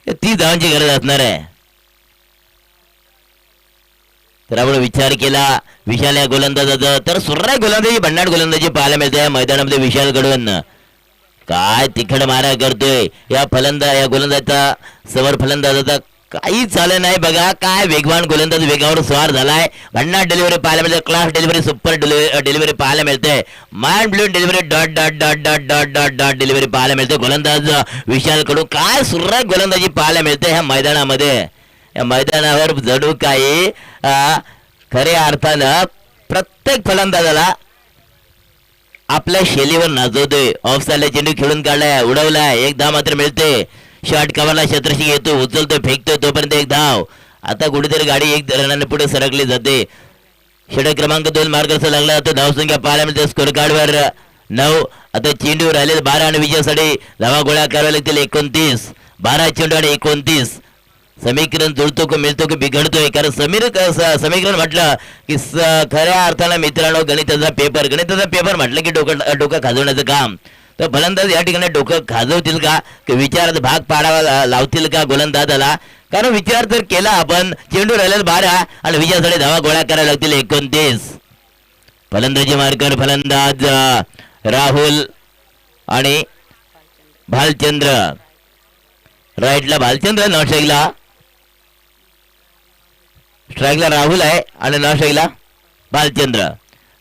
ती धावांची गरज असणार आहे. तर आपण विचार केला विशाल या गोलंदाजाचा, तर सुर्राय गोलंदाजी, भन्नाट गोलंदाजी पाहायला मिळते या मैदानामध्ये विशाल कडून. काय तिखट मारा करतोय या गोलंदाजाचा, समोर फलंदाजाचा काही चालू नाही. बघा काय वेगवान गोलंदाज वेगावर स्वार झालाय. भन्नाट डिलिव्हरी पाहायला मिळते, क्लास डिलिव्हरी, सुपर डिलिव्हरी पाहायला मिळते, mind blowing delivery, dot dot dot dot dot dot dot delivery पाहायला मिळते गोलंदाज विशाल कडून. काय सुर्राक गोलंदाजी पाहायला मिळते ह्या मैदानामध्ये. या मैदानावर जणू काही खऱ्या अर्थानं प्रत्येक फलंदाजाला आपल्या शैलीवर नाचवतोय. ऑफ साइडला चेंडू खेळून काढलाय, उडवलाय, एक धाव मात्र मिळते. शॉट कव्हरला छत्रशी येतो, उचलतोय, फेकतोय, तोपर्यंत एक धाव. आता कुठेतरी गाडी 1 रनाने पुढे सरकली जाते. षटक क्रमांक 2 मार्गाचा लागला जातो. धावसंख्या पाहायला मिळते स्कोर कार्डवर 9. आता चेंडू राहिले 12 आणि विजयासाठी धावा गोळा कराव्या लागतील 29. 12 चेंडू आणि 29. समीकरण जुळतो का मिळतो की बिघडतोय. कारण समीकरण म्हटलं की खऱ्या अर्थानं मित्रांनो गणिताचा पेपर म्हटलं की डोकं खाजवण्याचं काम. तर फलंदाज या ठिकाणी डोकं खाजवतील का, की विचारात भाग पाडावा लावतील का गोलंदाजाला. कारण विचार जर केला आपण, चेंडू राहिलेला 12 आणि विजयासाठी धावा गोळा करायला लागतील 29. फलंदाजी मार्कर फलंदाज राहुल आणि भालचंद्र. राईटला भालचंद्र, नॉट स्ट्राईकला राहुल आहे आणि नॉट स्ट्राईकला भालचंद्र.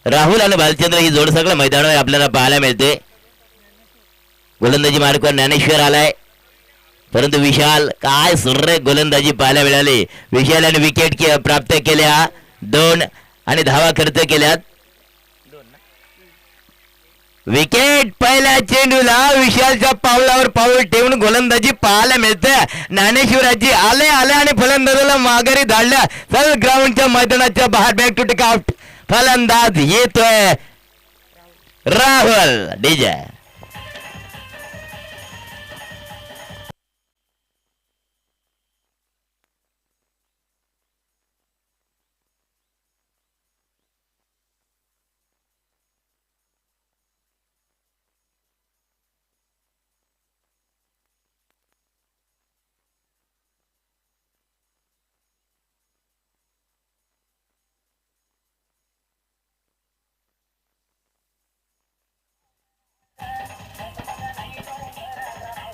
राहुल आणि भालचंद्र ही जोड सगळं मैदानावर आपल्याला पाहायला मिळते. गोलंदाजी मार्कवर ज्ञानेश्वर आलाय, परंतु विशाल काय सुर्रे गोलंदाजी पाहायला मिळाली. विशालाने विकेट प्राप्त केल्या 2 आणि धावा खर्च केल्यात. विकेट पहिल्या चेंडूला विशालच्या पावलावर पाऊल ठेवून गोलंदाजी पाहायला मिळते. ज्ञानेश्वराची आले आणि फलंदाजाला माघारी धाडल्या. चल ग्राउंडच्या मैदानाच्या बाहेर, बॅक टू टेक आउट. फलंदाज येतोय Rahul. DJ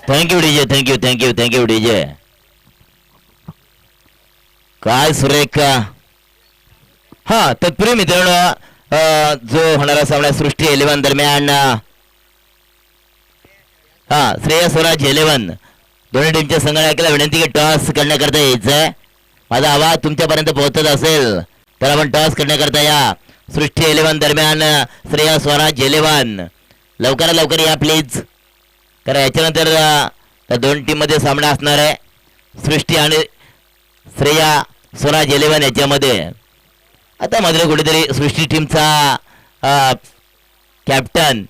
thank you DJ, thank you DJ. काय सुरेख. हा तत्पूर्वी मित्रांनो जो होणारा सामना सृष्टी 11 दरम्यान हा श्रेयस स्वराज 11 दोन्ही टीमच्या संघटकाला विनंती की टॉस करण्याकरता यायचंय. माझा आवाज तुमच्यापर्यंत पोहोचत असेल तर आपण टॉस करण्याकरता या. सृष्टी 11 दरम्यान श्रेयस स्वराज 11 लवकरात लवकर या प्लीज. कारण याच्यानंतर त्या दोन टीम मध्ये सामना असणार आहे. सृष्टी आणि श्रेया स्वराज 11 याच्यामध्ये. आता मात्र कुठेतरी सृष्टी टीमचा कॅप्टन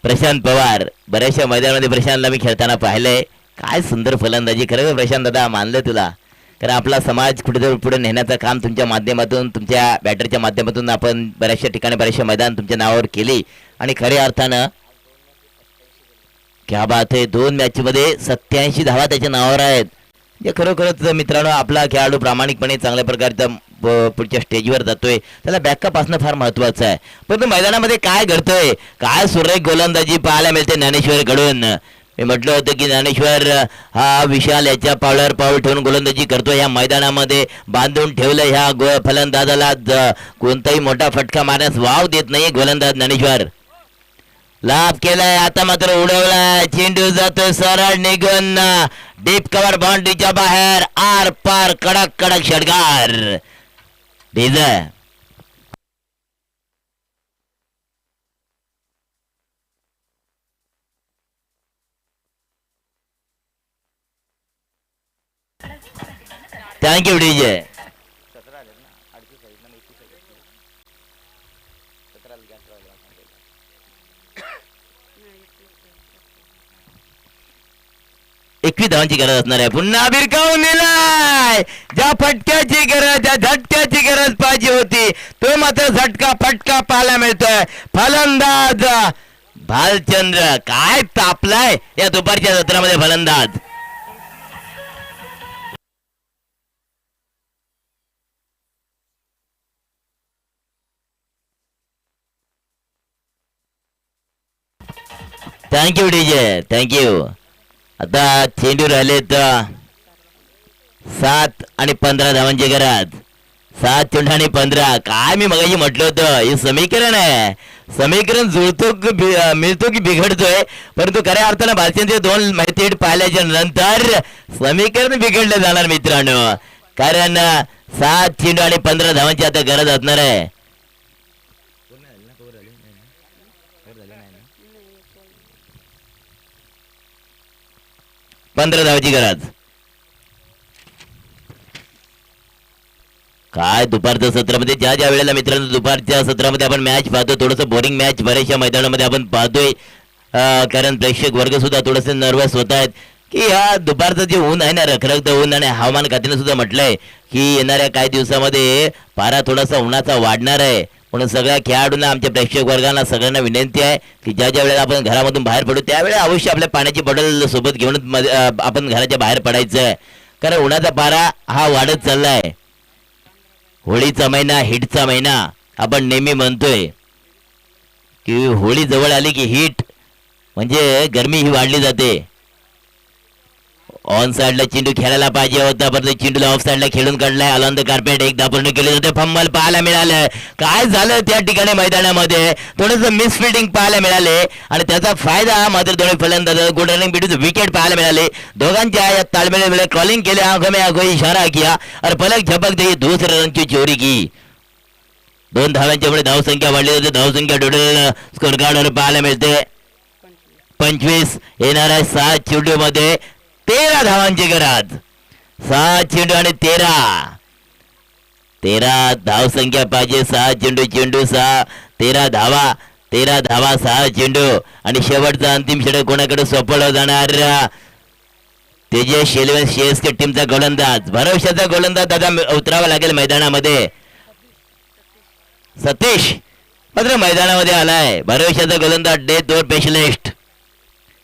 प्रशांत पवार. बऱ्याचशा मैदानामध्ये प्रशांतला मी खेळताना पाहिलंय. काय सुंदर फलंदाजी. खरं प्रशांत दादा मानलं तुला. कारण आपला समाज कुठेतरी पुढे नेण्याचं काम तुमच्या माध्यमातून तुमच्या बॅटरच्या माध्यमातून आपण बऱ्याचशा ठिकाणी बऱ्याचशा मैदान तुमच्या नावावर केली आणि खऱ्या अर्थानं क्या बात आहे. 2 मॅचमध्ये 87 धावा त्याच्या नावावर आहेत. म्हणजे खरोखरच मित्रांनो आपला खेळाडू प्रामाणिकपणे चांगल्या प्रकारचा पुढच्या स्टेजवर जातोय. त्याला बॅकअप असणं फार महत्वाचं आहे. परंतु मैदानामध्ये काय घडतंय, काय सुरेख गोलंदाजी पाहायला मिळते ज्ञानेश्वर कडून. मी म्हटलं होतं की ज्ञानेश्वर हा विशाल याच्या पावलावर पाऊल ठेवून गोलंदाजी करतो. ह्या मैदानामध्ये बांधून ठेवलं ह्या फलंदाजाला कोणताही मोठा फटका मारण्यास वाव देत नाही गोलंदाज ज्ञानेश्वर. लाभ केलाय. आता मात्र उडवलाय. चेंडू जातोय सरळ निघून डीप कव्हर बाउंड्रीच्या बाहेर. आर पार कडक कडक षटकार. DJ thank you DJ. एकवी धावांची गरज असणार आहे. पुन्हा भिरकावून दिलाय. ज्या फटक्याची गरज ज्या झटक्याची गरज पाहिजे होती तो मात्र झटका फटका पाहायला मिळतोय. फलंदाज भालचंद्र काय तापलाय या दुपारच्या सत्रामध्ये फलंदाज. Thank you DJ, thank you. आता चेंडू राहिलेत 7 आणि 15 धावांची गरज. 7 चेंडू आणि 15. काय मी मगाशी म्हटलं होतं हे समीकरण आहे. समीकरण जुळतो मिळतो की बिघडतोय. परंतु खऱ्या अर्थानं भारतीयांचे 2 माहिती पाहिल्याच्या नंतर समीकरण बिघडलं जाणार मित्रांनो. कारण 7 चेंडू आणि 15 धावांची आता गरज असणार आहे. 15 धावाची गरज. काय दुपारच्या सत्रामध्ये ज्या ज्या वेळेला मित्रांनो दुपारच्या सत्रामध्ये आपण मॅच पाहतो थोडंसं बोरिंग मॅच बऱ्याचशा मैदानामध्ये आपण पाहतोय. कारण प्रेक्षक वर्ग सुद्धा थोडेसे नर्वस होत आहेत की हा दुपारचं जे ऊन आहे ना रखरखतं ऊन. आणि हवामान खात्याने सुद्धा म्हटलंय की येणाऱ्या काही दिवसामध्ये पारा थोडासा उन्हाचा वाढणार आहे. म्हणून सगळ्या खेळाडूंना आमच्या प्रेक्षक वर्गांना सगळ्यांना विनंती आहे की ज्या ज्या वेळेला आपण घरामधून बाहेर पडू त्यावेळेला अवश्य आपल्या पाण्याची बॉटल सोबत घेऊन आपण घराच्या बाहेर पडायचं आहे. कारण उन्हाचा पारा हा वाढत चाललाय. होळीचा महिना हिटचा महिना आपण नेहमी म्हणतोय की होळी जवळ आली की हिट म्हणजे गरमी ही वाढली जाते. ऑन साइडला चेंडू खेळायला पाहिजे होता परंतु चेंडूला ऑफ साइडला खेळून काढलाय. अलॉन द कार्पेट एकदा पूर्ण केले जाते. फंबल पाहायला मिळालं. काय झालं त्या ठिकाणी मैदानामध्ये थोडंसं मिसफिल्डिंग पाहायला मिळाले आणि त्याचा फायदा मात्र दोन्ही फलंदाज गुड रनिंग बिटवीन विकेट पाहायला मिळाले. दोघांच्या या ताळमेळामुळे कॉलिंग केले. आंखों में आंखों इशारा किया और पलक झपक दे दूसरे रन की चोरी की. 2 धावांच्या पुढे धावसंख्या वाढली जाते. धावसंख्या टोटल स्कोर कार्डवर पाहायला मिळते 25. येणाऱ्या 7 चेंडू मध्ये 13 धावांची गरज. 6 चेंडू आणि 13 धावसंख्या पाहिजे. 6 चेंडू 6 13 धावा 6 चेंडू आणि शेवटचा अंतिम षटक कोणाकडे सोपवलं जाणार. तेजस 11 सीएसके टीमचा गोलंदाज भरवशाचा गोलंदाज दादा उतरावा लागेल मैदानामध्ये. सतीश मात्र मैदानामध्ये आलाय. भरवशाचा गोलंदाज डेथ ओव्हर स्पेशलिस्ट.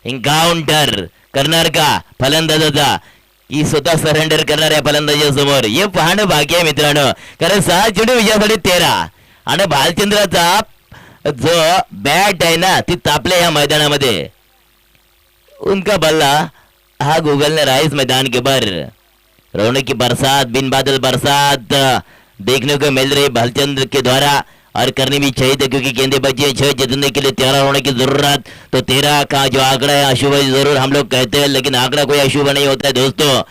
एन्काउंटर करणार का फलंदाजाचा. की स्वतः सरेंडर करणाऱ्या फलंदाजासमोर हे पाहणं भाग्य आहे मित्रांनो. कारण 6 चेंडू विजयासाठी 13 आणि भालचंद्राचा जो बॅट आहे ना ती तापले या मैदानामध्ये. उनका बल्ला हाँ गूगल ने रहा इस मैदान के ऊपर. रौनक की बरसात बिन बादल बरसात देखने को मिल रही भालचंद्र के द्वारा और करनी भी चाहिए थी क्योंकि गेंदबाजी 6 जीतने के लिए 13 होने की जरूरत. तो 13 का जो आंकड़ा है अशुभ जरूर हम लोग कहते हैं लेकिन आंकड़ा कोई अशुभ नहीं होता है दोस्तों.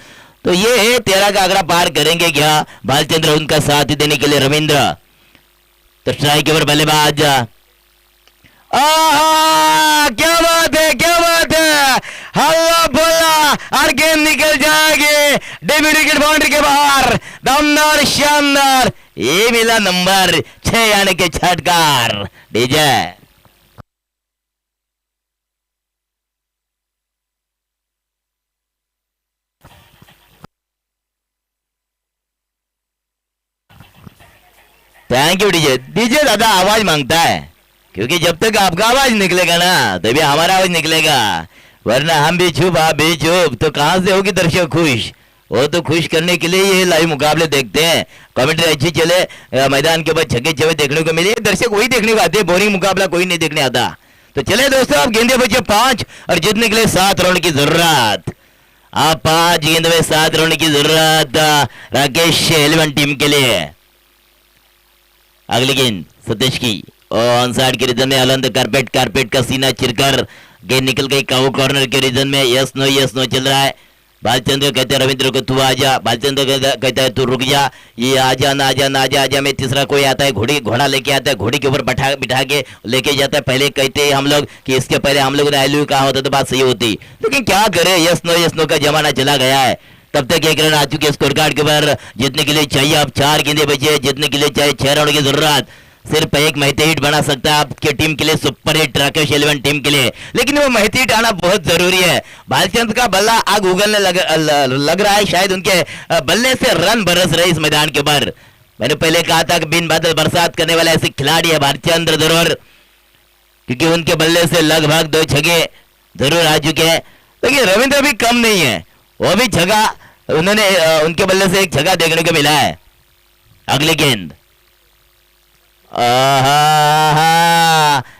तो ये है 13 का आंकड़ा पार करेंगे क्या भालचंद्र उनका साथ देने के लिए रविंद्र. तो स्ट्राइक के ऊपर बल्लेबाज क्या बात है क्या बात है. हल्ला बोला और गेंद निकल जाएगी डेब्यू विकेट बाउंड्री के बाहर. दमदार शानदार ये मिला नंबर 6 यानी के छटकार. DJ thank you DJ. DJ दादा आवाज मांगता है क्योंकि जब तक आपका आवाज निकलेगा ना तभी हमारा आवाज निकलेगा. वरना हम भी चुप आप भी चुप तो कहां से होगी दर्शक खुश. वो तो खुश करने के लिए ये लाइव मुकाबले देखते हैं. कमेंट्री अच्छी चले मैदान के ऊपर छक्के चौके देखने को मिले. दर्शक वही देखने को आते हैं. बोरिंग मुकाबला कोई नहीं देखने आता. तो चले दोस्तों अब गेंदे बचे 5 और जीतने के लिए 7 रन की जरूरत. आप 5 गेंद में 7 रन की जरूरत राकेश 11 टीम के लिए. अगली गेंद सतीश की ऑन साइड के रीजन में अलंद कारपेट का सीना चिरकर गेंद निकल गई काऊ कॉर्नर के रीजन में. यस नो चल रहा है. भालचंद्र कहते हैं रविंद्र को तू आजा. भालचंद्र कहता है तू रुक जा. ये आजा ना आजा ना आजा आजा में तीसरा कोई आता है घोड़ा लेके आता है. घोड़ी के ऊपर बिठा के लेके जाता है. पहले कहते हैं हम लोग कि इसके पहले हम लोग ने आई कहा होता तो बात सही होती लेकिन क्या करे यस नो का जमाना चला गया है. तब तक 1 रन आ चुके स्कोर कार्ड के ऊपर. जीतने के लिए चाहिए अब 4 गेंदे बचे. जीतने के लिए चाहिए 6 रन की जरूरत. सिर्फ एक महती हिट बना सकता है आपके टीम के लिए सुपर हिट राकेश 11 टीम के लिए. लेकिन वो महती हिट आना बहुत जरूरी है. भालचंद्र का बल्ला आग उगलने लग रहा है. शायद उनके बल्ले से रन बरस रहे इस मैदान के ऊपर. मैंने पहले कहा था कि बिन बादल बरसात करने वाला ऐसे खिलाड़ी है भालचंद्र जरूर क्योंकि उनके बल्ले से लगभग 2 छक्के जरूर आ चुके हैं. लेकिन रविंद्र भी कम नहीं है. वो भी छक्का उन्होंने उनके बल्ले से एक छक्का देखने को मिला है. अगली गेंद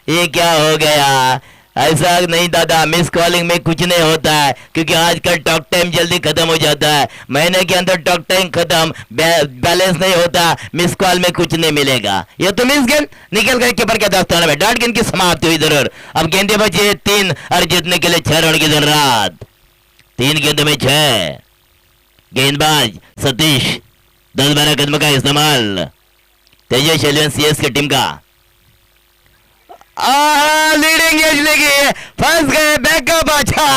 ये क्या हो गया. ऐसा नहीं दादा मिस कॉलिंग में कुछ नहीं होता है क्योंकि आजकल टॉक टाइम जल्दी खत्म हो जाता है. महीने के अंदर टॉक टाइम खत्म बैलेंस नहीं होता. मिस कॉल में कुछ नहीं मिलेगा. ये तो मिस गेंद निकल गए कीपर के दस्ताने में. डॉट गेंद की समाप्ति हुई जरूर. अब गेंदे बचे 3 और जीतने के लिए 6 रन की जरूरत. 3 गेंद में 6. गेंदबाज सतीश 10-12 कदम का इस्तेमाल. तेजस 11 सीएस की टीम का लीडिंग एज लगी. फंस गए बैकअप. अच्छा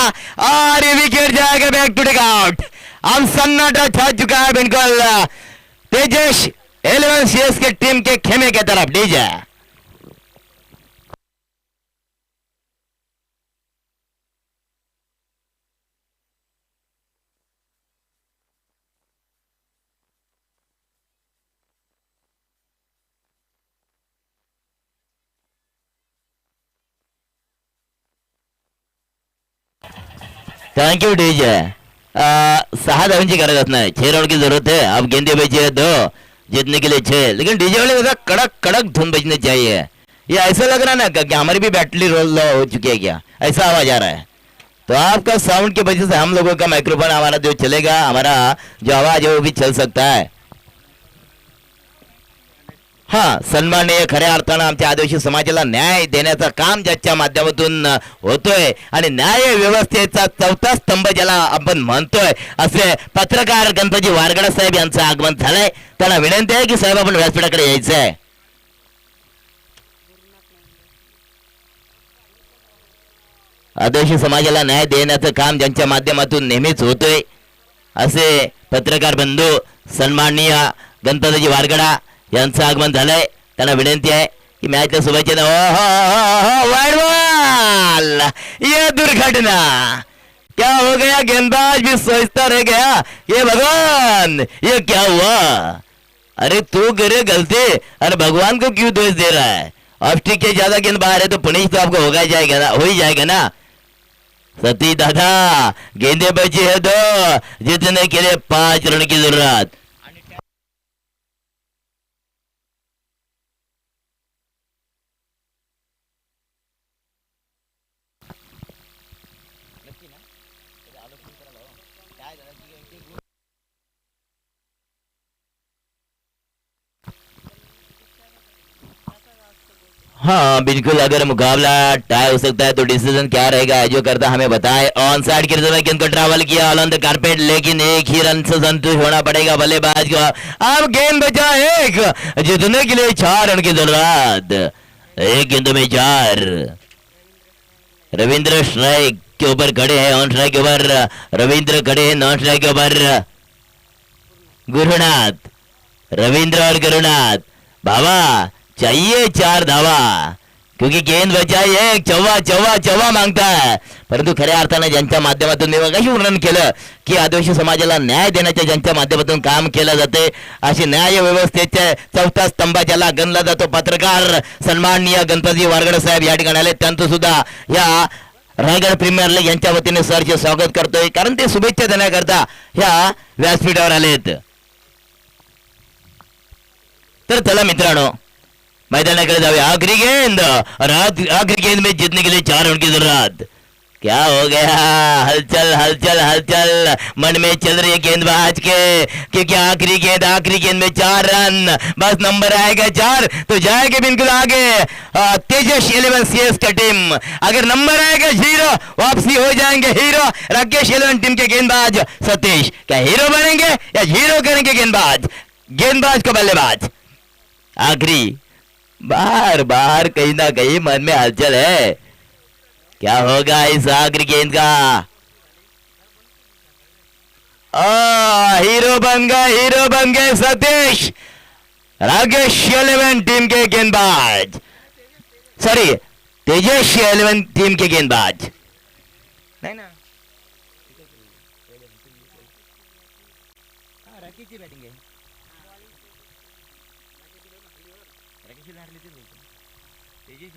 और ये विकेट जाएगा बैक टू टेक आउट. अब सन्नाटा छा चुका है बिल्कुल तेजस 11 सीएस की टीम के खेमे की तरफ. DJ thank you DJ. 6 धावांची गरज असणार. 6 रन की जरूरत है. अब गेंदे बचे 2 जीतने के लिए 6. लेकिन डीजे वाले जैसा कड़क धुन बजने चाहिए. ये ऐसा लग रहा है ना कि हमारी भी बैटरी रोल हो चुकी है क्या ऐसा आवाज आ रहा है. तो आपका साउंड की वजह से हम लोगों का माइक्रोफोन हमारा जो चलेगा हमारा जो आवाज है वो भी चल सकता है. हा सन्माननीय खऱ्या अर्थानं आमच्या आदिवासी समाजाला न्याय देण्याचं काम ज्याच्या माध्यमातून होतोय आणि न्याय व्यवस्थेचा 4था स्तंभ ज्याला आपण म्हणतोय असे पत्रकार गणपती वारगडा साहेब यांचं आगमन झालंय. त्यांना विनंती आहे की साहेब आपण व्यासपीठाकडे यायचं आहे. आदिवासी समाजाला न्याय देण्याचं काम ज्यांच्या माध्यमातून नेहमीच होतोय असे पत्रकार बंधू सन्माननीय गणपतजी वारगडा यांचं आगमन झालंय. त्यांना विनंती आहे कि मॅचच्या शुभेच्छा. Wide ball. ये दुर्घटना क्या हो गया. गेंदबाज भी सोचता रह गया. ये भगवान ये क्या हुआ. अरे तू करे गलती अरे भगवान को क्यों दोष दे रहा है. ऑफ स्टिक के ज्यादा गेंद बाहर है तो पुनिश तो आपको होगा जाएगा ना हो ही जाएगा ना. सतीश दादा गेंदे बचे है दो, जीतने के लिए 5 रन की जरूरत। हाँ बिल्कुल, अगर मुकाबला टाई हो सकता है तो डिसीजन क्या रहेगा जो करता हमें बताए। ऑन साइड की तरफ गेंद को ट्रैवल किया ऑन द कारपेट, लेकिन एक ही रन से संतुष्ट होना पड़ेगा बल्लेबाज को। अब गेंद बचा एक, जीतने के लिए 4 रन की जरूरत। एक गेंदों में 4। रविंद्र स्ट्राइक के ऊपर खड़े हैं, ऑन स्ट्राइक के ऊपर रविंद्र खड़े हैं, नॉन स्ट्राइक के ऊपर गुरुनाथ। रविंद्र और गुरुनाथ, बाबा चाहिए 4 धावा, क्योंकि गेंद बचाई एक, चव्वा चव्वा चव्वा मागता है। परंतु खऱ्या अर्थाने ज्यांच्या माध्यमातून कशी वर्णन केलं की आदिवासी समाजाला न्याय देण्याच्या ज्यांच्या माध्यमातून काम केलं जाते, अशी न्याय व्यवस्थेच्या चौथा स्तंभ ज्याला गणला जातो पत्रकार सन्माननीय गणपती वारगडे साहेब या ठिकाणी आले, त्यांचं सुद्धा या रायगड प्रीमियर लीग यांच्या वतीने सरचे स्वागत करतोय, कारण ते शुभेच्छा देण्याकरता ह्या व्यासपीठावर आलेत। तर चला मित्रांनो मैदानाकडे जाऊया। आखिरी गेंद और आखिरी गेंद में जीतने के लिए 4 रन की जरूरत। क्या हो गया, हलचल हलचल हलचल मन में चल रही है गेंदबाज के, क्योंकि आखिरी गेंद में 4 रन, बस नंबर आएगा 4 तो जाएगा बिल्कुल आगे तेजस 11 CS का टीम। अगर नंबर आएगा 0 वापसी हो जाएंगे हीरो राकेश 11 टीम के गेंदबाज सतीश। क्या हीरो बनेंगे या हीरो करेंगे गेंदबाज को बल्लेबाज। आखिरी बार बार कहीं ना कहीं मन में हलचल है, क्या होगा इस आखिरी गेंद का। हीरो बन गए सतीश, राकेश 11 टीम के गेंदबाज, सॉरी तेजस 11 टीम के गेंदबाज। नहीं ना राकेश की बैटिंग है, राकेश हारली तेज बोलतो, तेजस